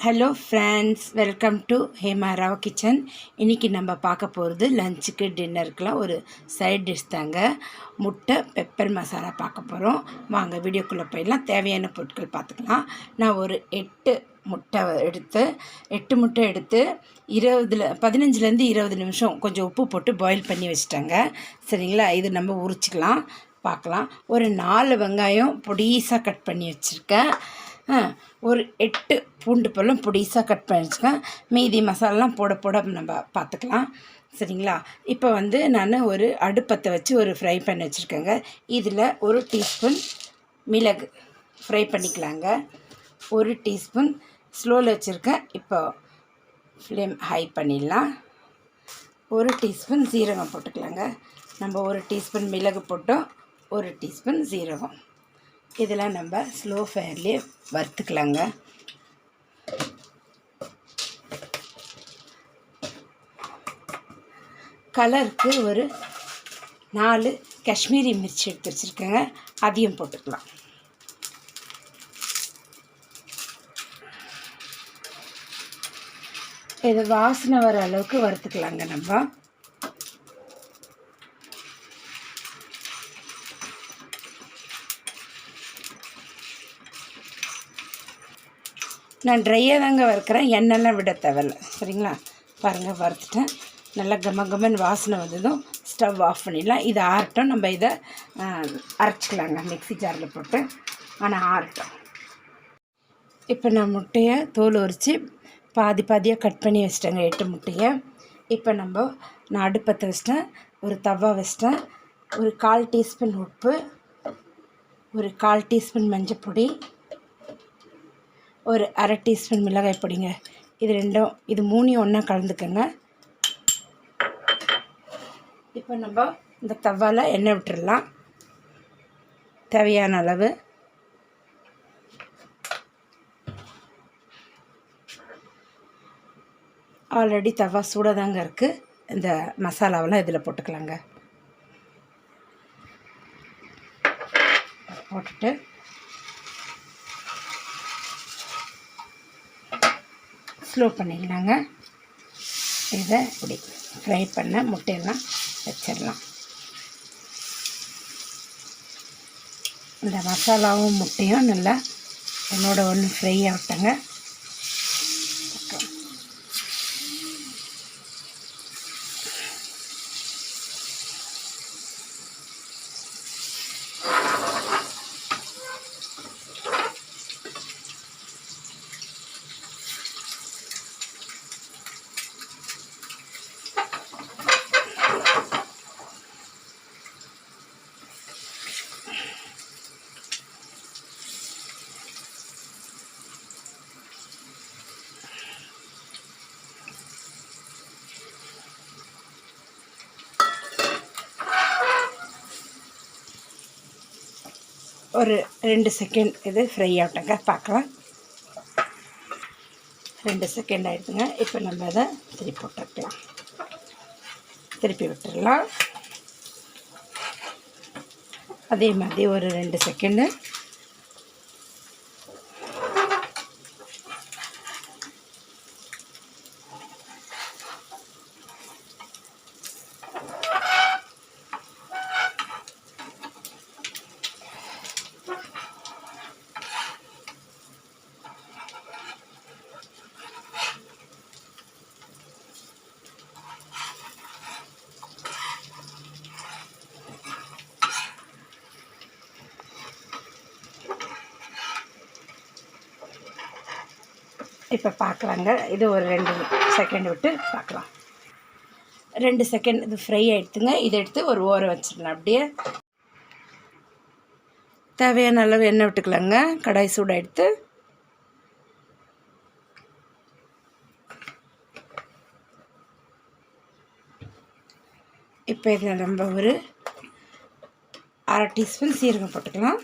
Hello friends, welcome to Hema Rao kitchen. இன்றைக்கி நம்ம பார்க்க போகிறது லஞ்சுக்கு டின்னருக்குலாம் ஒரு சைட் டிஷ் தாங்க. முட்டை பெப்பர் மசாலா பார்க்க போகிறோம். வாங்க வீடியோக்குள்ளே போயிடலாம். தேவையான பொருட்கள் பார்த்துக்கலாம். நான் ஒரு 8 முட்டை எடுத்து 15லேருந்து 20 நிமிஷம் கொஞ்சம் உப்பு போட்டு பாயில் பண்ணி வச்சுட்டேங்க. சரிங்களா, இது நம்ம உரிச்சிக்கலாம். பார்க்கலாம். ஒரு 4 வெங்காயம் பொடிசாக கட் பண்ணி வச்சுருக்கேன். ஒரு 8 பூண்டு பழம் பொடிசாக கட் பண்ணி வச்சுக்கேன். மீதி மசாலாலாம் போட நம்ம பார்த்துக்கலாம். சரிங்களா, இப்போ நான் ஒரு அடுப்பத்தை வச்சு ஒரு ஃப்ரை பண்ணி வச்சுருக்கேங்க. இதில் 1 டீஸ்பூன் மிளகு ஃப்ரை பண்ணிக்கலாங்க. 1 டீஸ்பூன் ஸ்லோவில் வச்சுருக்கேன். இப்போ ஃப்ளேம் ஹை பண்ணிடலாம். 1 டீஸ்பூன் சீரகம் போட்டுக்கலாங்க. நம்ம 1 டீஸ்பூன் மிளகு போட்டோம், 1 டீஸ்பூன் சீரகம். இதெல்லாம் நம்ம ஸ்லோ ஃபயர்லேயே வறுத்துக்கலாங்க. கலருக்கு ஒரு 4 காஷ்மீரி மிர்ச்சி எடுத்து வச்சுருக்கேங்க. அதையும் போட்டுக்கலாம். இது வாசனை வர அளவுக்கு வறுத்துக்கலாங்க. நம்ம நான் ட்ரையாக தாங்க வறுக்கிறேன், எண்ணெய்லாம் விட தேவையில்ல. சரிங்களா, பாருங்கள் வறுத்துட்டேன். நல்லா கமகமன் வாசனை வந்ததும் ஸ்டவ் ஆஃப் பண்ணிடலாம். இது ஆறட்டும். நம்ம இதை அரைச்சிக்கலாங்க மிக்ஸி ஜாரில் போட்டு. ஆனால் ஆறட்டும். இப்போ நான் முட்டையை தோல் உரித்து பாதியாக கட் பண்ணி வச்சிட்டேங்க. 8 முட்டையை. இப்போ நான் அடுப்பத்தை வச்சிட்டேன். ஒரு தவா வச்சிட்டேன். ஒரு 1/4 டீஸ்பூன் உப்பு, ஒரு 1/4 டீஸ்பூன் மஞ்சள், ஒரு 1/2 டீஸ்பூன் மிளகாய் பொடிங்க. இது மூணையும் ஒன்றா கலந்துக்கோங்க. இப்போ நம்ம இந்த தவாவில் எண்ணெய் விட்டுடலாம். தேவையான அளவு. ஆல்ரெடி தவா சூடாக தாங்க இருக்குது. இந்த மசாலாவெல்லாம் இதில் போட்டுக்கலாங்க. போட்டுட்டு ஸ்லோ பண்ணிடலாங்க. இதை இப்படி ஃப்ரை பண்ண முட்டையெல்லாம் வச்சிடலாம். இந்த மசாலாவும் முட்டையும் நல்லா ஒன்று ஃப்ரை ஆகட்டங்க. ஒரு 2 செகண்ட் இது ஃப்ரை ஆகட்டுங்க. பார்க்கலாம். 2 செகண்ட் ஆகிடுதுங்க. இப்போ நம்ம அதை திருப்பி விட்டுடலாம். அதே மாதிரி ஒரு 2 செகண்டு. இப்போ பார்க்கலாங்க. இது ஒரு 2 செகண்ட் விட்டு பார்க்கலாம். 2 செகண்ட் இது ஃப்ரை ஆகிடுதுங்க. இதை எடுத்து ஒரு ஓரம் வச்சிடலாம். அப்படியே தேவையான அளவு எண்ணெய் விட்டுக்கலாங்க. கடாய் சூடாக எடுத்து இப்போ இதில் நம்ம ஒரு 1/2 டீஸ்பூன் சீரகம் போட்டுக்கலாம்.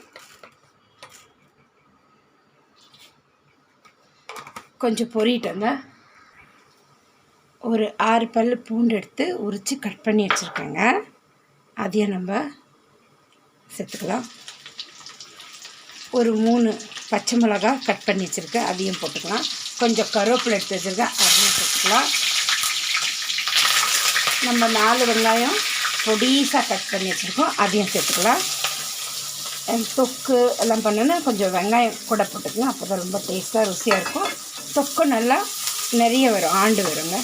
கொஞ்சம் பொரிட்டங்க. ஒரு 6 பல் பூண்டு எடுத்து உரித்து கட் பண்ணி வச்சுருக்கேங்க. அதையும் நம்ம சேர்த்துக்கலாம். ஒரு 3 பச்சை மிளகா கட் பண்ணி வச்சுருக்கேன், அதையும் போட்டுக்கலாம். கொஞ்சம் கருவேப்பிலை எடுத்து வச்சுருக்கேன், அதையும் சேர்த்துக்கலாம். நம்ம 4 வெங்காயம் பொடிசாக கட் பண்ணி வச்சுருக்கோம், அதையும் சேர்த்துக்கலாம். தொக்கு எல்லாம் பண்ணோன்னா கொஞ்சம் வெங்காயம் கூட போட்டுக்கலாம், அப்போ தான் ரொம்ப டேஸ்ட்டாக ருசியாக இருக்கும். தொக்கு நல்லா நிறைய வரும், ஆண்டு வருங்க.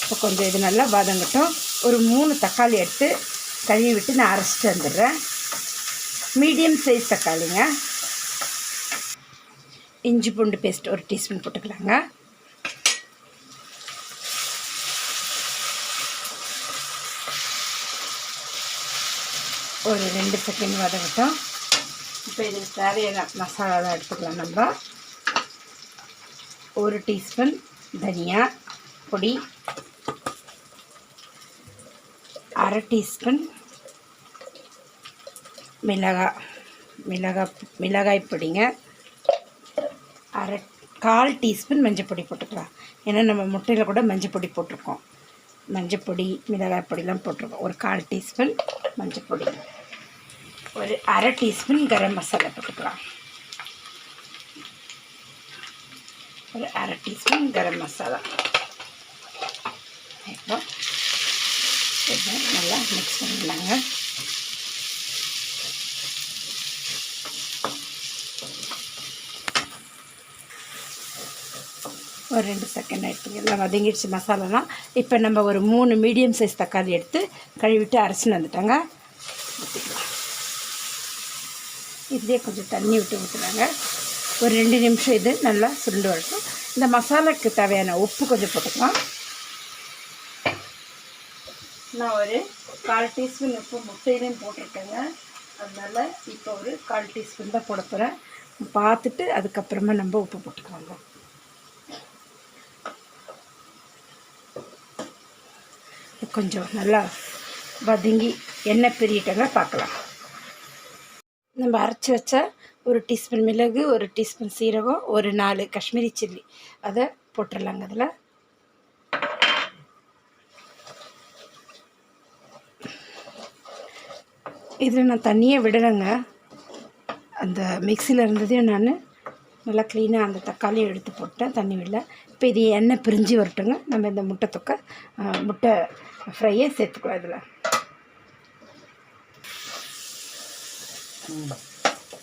இப்போ கொஞ்சம் இது நல்லா வதங்கட்டும். ஒரு 3 தக்காளி எடுத்து கழுவி விட்டு நான் அரைச்சிட்டு வந்துடுறேன். மீடியம் சைஸ் தக்காளிங்க. இஞ்சி பூண்டு பேஸ்ட் 1 டீஸ்பூன் போட்டுக்கலாங்க. ஒரு 2 செகண்ட் வதங்கட்டும். இப்போ இதுக்கு தேவையான மசாலாலாம் எடுத்துக்கலாம். நம்ம 1 டீஸ்பூன் தனியா பொடி, 1/2 டீஸ்பூன் மிளகாய் பொடிங்க, 1/4 டீஸ்பூன் மஞ்சள் பொடி போட்டுக்கலாம். ஏன்னா நம்ம முட்டையில் கூட மஞ்சள் பொடி போட்டிருக்கோம், மஞ்சள் பொடி மிளகாய் பொடிலாம் போட்டிருக்கோம். ஒரு 1/4 டீஸ்பூன் மஞ்சள் பொடி, ஒரு 1/2 டீஸ்பூன் கரம் மசாலா போட்டுக்கலாம். ஒரு 1/2 டீஸ்பூன் கரம் மசாலா. இப்போ நல்லா மிக்ஸ் பண்ணிடலாங்க. ஒரு 2 செகண்ட் ஆகிடுச்சுங்க, எல்லாம் வதங்கிடுச்சு மசாலாலாம். இப்போ நம்ம ஒரு 3 மீடியம் சைஸ் தக்காளி எடுத்து கழுவிட்டு அரைச்சின்னு வந்துட்டாங்க. ஊற்றிக்கலாம். இதுலேயே கொஞ்சம் தண்ணி விட்டு ஊற்றுறாங்க. ஒரு 2 நிமிஷம் இது நல்லா சுருண்டு வரட்டும். இந்த மசாலாவுக்கு தேவையான உப்பு கொஞ்சம் போட்டுக்கலாம். நான் ஒரு 1/4 டீஸ்பூன் உப்பு முட்டையிலையும் போட்டிருக்கேங்க, அதனால் இப்போ ஒரு 1/4 டீஸ்பூன் தான் போட போகிறேன். பார்த்துட்டு அதுக்கப்புறமா நம்ம உப்பு போட்டுக்கலாங்க. கொஞ்சம் நல்லா வதங்கி எண்ணெய் பிரியிட்டங்க பார்க்கலாம். நம்ம அரைச்சி வச்ச 1 டீஸ்பூன் மிளகு, 1 டீஸ்பூன் சீரகம், ஒரு 4 காஷ்மீரி சில்லி அதை போட்டுடலாங்க. அதில் இதில் நான் தண்ணியே விடலைங்க, அந்த மிக்சியில் இருந்ததையும் நான் நல்லா க்ளீனாக அந்த தக்காளியை எடுத்து போட்டேன், தண்ணி விடல. இப்போ இது எண்ணெய் பிரிஞ்சு வரட்டுங்க. நம்ம இந்த முட்டை ஃப்ரையை சேர்த்துக்கலாம். இதில்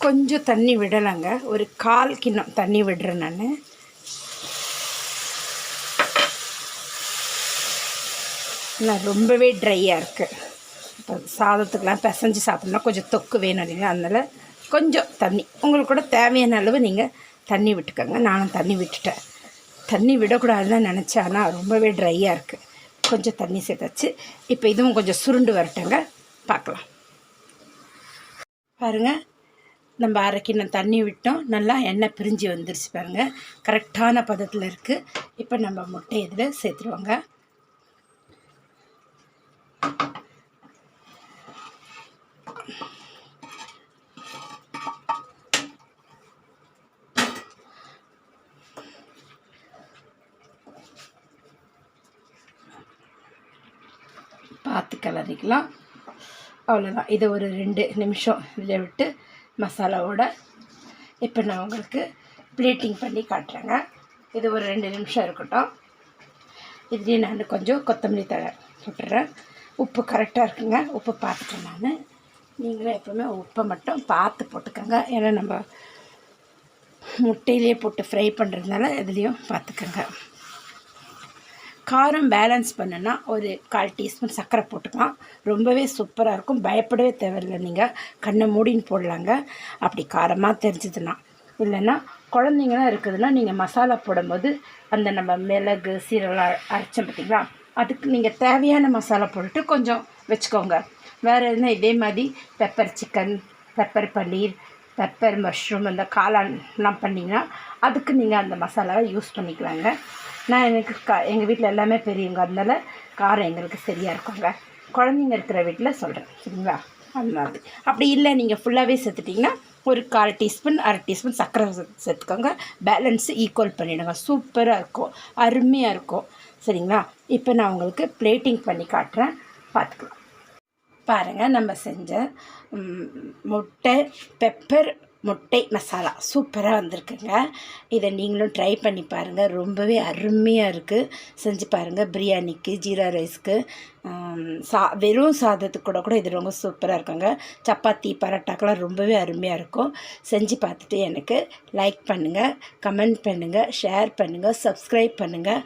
கொஞ்சம் தண்ணி விடலைங்க, ஒரு 1/4 கிண்ணம் தண்ணி விடுறேன் நான். ரொம்பவே ட்ரையாக இருக்குது. இப்போ சாதத்துக்கெலாம் பிசைஞ்சு சாப்பிட்னா கொஞ்சம் தொக்கு வேணும் இல்லைங்களா, அதனால் கொஞ்சம் தண்ணி உங்களுக்கு கூட தேவையான அளவு நீங்கள் தண்ணி விட்டுக்கோங்க. நானும் தண்ணி விட்டுட்டேன். தண்ணி விடக்கூடாதுன்னு நினச்சேன், ஆனால் ரொம்பவே ட்ரையாக இருக்குது. கொஞ்சம் தண்ணி சேர்த்தாச்சு. இப்போ இதுவும் கொஞ்சம் சுருண்டு வரட்டுங்க, பார்க்கலாம். பாருங்கள், நம்ம 1/2 கிண்ணம் தண்ணி விட்டோம், நல்லா எண்ணெய் பிரிஞ்சு வந்துருச்சு பாருங்கள், கரெக்டான பதத்தில் இருக்குது. இப்போ நம்ம முட்டை இதில் சேர்த்துருவோங்க. பார்த்து கிளறிக்கலாம். அவ்வளோதான். இதை ஒரு 2 நிமிஷம் இதில் விட்டு மசாலாவோட இப்போ நான் உங்களுக்கு பிளேட்டிங் பண்ணி காட்டுறேங்க. இது ஒரு 2 நிமிஷம் இருக்கட்டும். இதுலேயே நான் கொஞ்சம் கொத்தமல்லி தழை போட்டுறேன். உப்பு கரெக்டாக இருக்குங்க, உப்பு பார்த்துட்டேன் நான். நீங்களும் எப்போவுமே உப்பை மட்டும் பார்த்து போட்டுக்கோங்க, ஏன்னா நம்ம முட்டையிலே போட்டு ஃப்ரை பண்ணுறதுனால இதுலேயும் பார்த்துக்கோங்க. காரம் பேலன்ஸ் பண்ணுன்னா ஒரு 1/4 டீஸ்பூன் சர்க்கரை போட்டுக்கலாம். ரொம்பவே சூப்பராக இருக்கும், பயப்படவே தேவையில்லை. நீங்கள் கண்ணை மூடின்னு போடலாங்க அப்படி காரமாக தெரிஞ்சதுன்னா. இல்லைன்னா குழந்தைங்களாம் இருக்குதுன்னா நீங்கள் மசாலா போடும்போது அந்த நம்ம மிளகு சீரகம் அரைச்சோம் பார்த்திங்களா, அதுக்கு நீங்கள் தேவையான மசாலா போட்டுட்டு கொஞ்சம் வச்சுக்கோங்க. வேறு எதுனா இதே மாதிரி பெப்பர் சிக்கன், பெப்பர் பன்னீர், பெப்பர் மஷ்ரூம், அந்த காளான்லாம் பண்ணிங்கன்னா அதுக்கு நீங்கள் அந்த மசாலாவை யூஸ் பண்ணிக்கலாங்க. நான் எங்கள் வீட்டில் எல்லாமே பெரியவங்க, அதனால காரம் எங்களுக்கு சரியாக இருக்குங்க. குழந்தைங்க இருக்கிற வீட்டில் சொல்கிறேன், சரிங்களா? அந்த மாதிரி. அப்படி இல்லை நீங்கள் ஃபுல்லாகவே சேர்த்துட்டிங்கன்னா ஒரு 1/4 டீஸ்பூன் 1/2 டீஸ்பூன் சர்க்கரை சேர்த்துக்கோங்க. பேலன்ஸு ஈக்குவல் பண்ணிவிடுங்க. சூப்பராக இருக்கும், அருமையாக இருக்கும், சரிங்களா? இப்போ நான் உங்களுக்கு பிளேட்டிங் பண்ணி காட்டுறேன், பார்த்துக்கலாம். பாருங்கள், நம்ம செஞ்ச முட்டை பெப்பர் முட்டை மசாலா சூப்பராக வந்திருக்குங்க. இதை நீங்களும் ட்ரை பண்ணி பாருங்கள். ரொம்பவே அருமையாக இருக்குது. செஞ்சு பாருங்கள். பிரியாணிக்கு, ஜீரா ரைஸ்க்கு, வெறும் சாதத்துக்கு கூட இது ரொம்ப சூப்பராக இருக்குங்க. சப்பாத்தி பரோட்டாக்கெல்லாம் ரொம்பவே அருமையாக இருக்கும். செஞ்சு பார்த்துட்டு எனக்கு லைக் பண்ணுங்கள், கமெண்ட் பண்ணுங்கள், ஷேர் பண்ணுங்கள், சப்ஸ்கிரைப் பண்ணுங்கள்.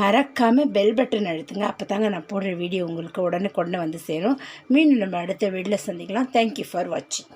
மறக்காமல் பெல் பட்டன் அழுத்துங்க. அப்போ தாங்க நான் போடுற வீடியோ உங்களுக்கு உடனே கொண்டு வந்து சேரும். மீண்டும் நம்ம அடுத்த வீடியோவில் சந்திக்கலாம். தேங்க்யூ ஃபார் வாட்சிங்.